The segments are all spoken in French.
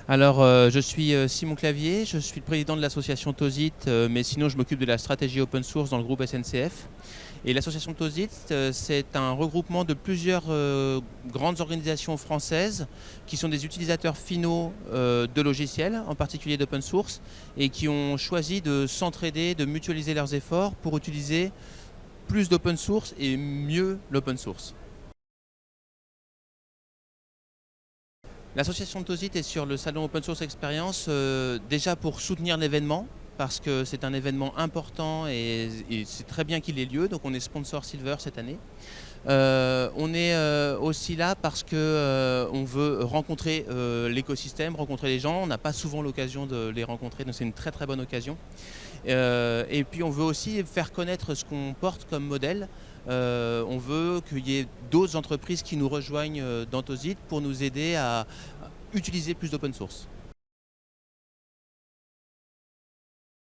Alors, je suis Simon Clavier, je suis le président de l'association TOSIT, mais sinon je m'occupe de la stratégie open source dans le groupe SNCF. Et l'association TOSIT, c'est un regroupement de plusieurs grandes organisations françaises qui sont des utilisateurs finaux de logiciels, en particulier d'open source, et qui ont choisi de s'entraider, de mutualiser leurs efforts pour utiliser plus d'open source et mieux l'open source. L'association TOSIT est sur le salon Open Source Experience déjà pour soutenir l'événement, parce que c'est un événement important et c'est très bien qu'il ait lieu, donc on est sponsor Silver cette année. On est aussi là parce que on veut rencontrer l'écosystème, rencontrer les gens. On n'a pas souvent l'occasion de les rencontrer, donc c'est une très très bonne occasion. Et puis on veut aussi faire connaître ce qu'on porte comme modèle. On veut qu'il y ait d'autres entreprises qui nous rejoignent dans TOSIT pour nous aider à utiliser plus d'open source.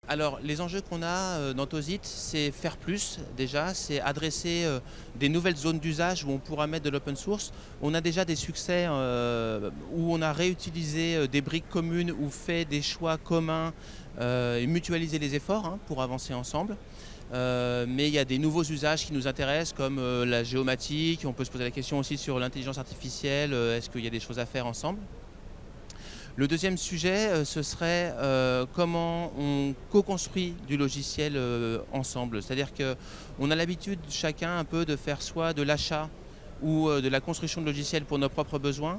Alors les enjeux qu'on a dans TOSIT, c'est faire plus déjà, c'est adresser des nouvelles zones d'usage où on pourra mettre de l'open source. On a déjà des succès où on a réutilisé des briques communes ou fait des choix communs et mutualisé les efforts pour avancer ensemble. Mais il y a des nouveaux usages qui nous intéressent comme la géomatique. On peut se poser la question aussi sur l'intelligence artificielle, est-ce qu'il y a des choses à faire ensemble? Le deuxième sujet, ce serait comment on co-construit du logiciel ensemble. C'est-à-dire qu'on a l'habitude chacun un peu de faire soit de l'achat ou de la construction de logiciels pour nos propres besoins.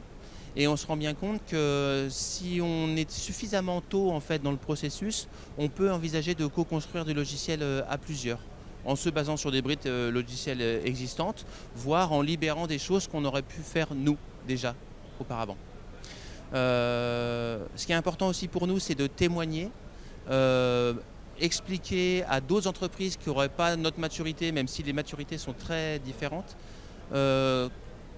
Et on se rend bien compte que si on est suffisamment tôt en fait, dans le processus, on peut envisager de co-construire du logiciel à plusieurs, en se basant sur des briques logicielles existantes, voire en libérant des choses qu'on aurait pu faire nous déjà auparavant. Ce qui est important aussi pour nous, c'est de témoigner, expliquer à d'autres entreprises qui n'auraient pas notre maturité, même si les maturités sont très différentes,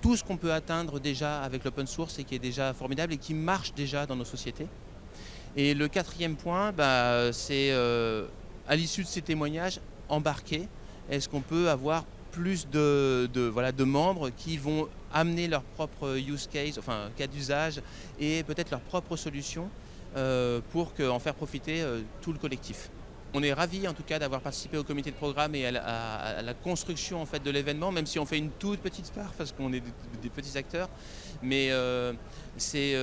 tout ce qu'on peut atteindre déjà avec l'open source et qui est déjà formidable et qui marche déjà dans nos sociétés. Et le quatrième point, c'est à l'issue de ces témoignages, embarquer. Est-ce qu'on peut avoir plus de membres qui vont amener leur propre use case, enfin cas d'usage et peut-être leur propre solution pour en faire profiter tout le collectif. On est ravis en tout cas d'avoir participé au comité de programme et à la construction en fait, de l'événement, même si on fait une toute petite part parce qu'on est des petits acteurs. Mais c'est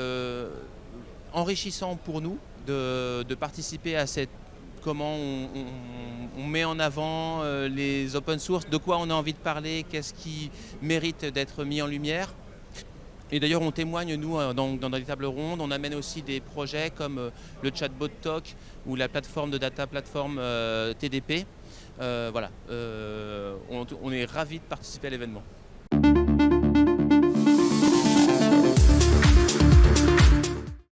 enrichissant pour nous de participer à cette comment on met en avant les open source, de quoi on a envie de parler, qu'est-ce qui mérite d'être mis en lumière. Et d'ailleurs, on témoigne, nous, dans les tables rondes. On amène aussi des projets comme le chatbot Talk ou la plateforme de data platform TDP. Voilà, on est ravis de participer à l'événement.